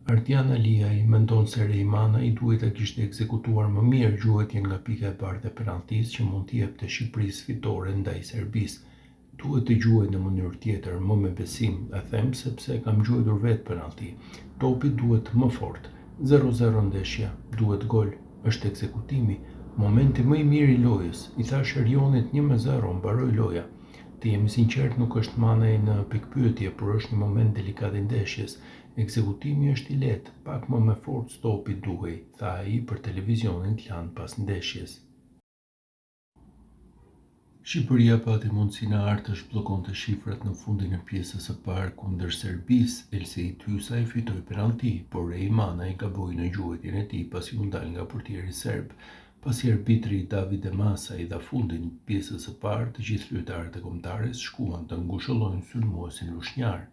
Ardian Aliaj mendon se Reimana i duhet ta kishte ekzekutuar më mirë gjuhetjen nga pika e parë e penalltisë që mund t'i jepte Shqipërisë fitore ndaj Serbisë. Duhet të gjuhet në mënyrë tjetër, më me besim, e them sepse e kam gjuetur vetë penallti. Topi duhet më fort. 0-0 ndeshja, duhet gol, është ekzekutimi, momenti më i mirë i lojës. I thash Erionit 1-0, mbaroi loja. Të jemi sinqert, nuk është manej në pikpyetje, por është një moment delikat i ndeshjes. Ekzekutimi është i lehtë, pak më me forcë topi duhej, tha ai për televizionin t'lan pas ndeshjes. Shqipëria pati mundësinë artë të zhbllonte shifrat në fundin e pjesës së parë kundër Serbisë. Elsej Thysa i fitoi penallti, por Reimana i gaboi në gjuhetjen e tij pasi u ndal nga portieri serb. Pasi arbitri Davide Masa i dha fundin pjesës së parë, të gjithë lojtarët e kombëtares shkuan të ngushëllojnë sulmuesin lushnjar.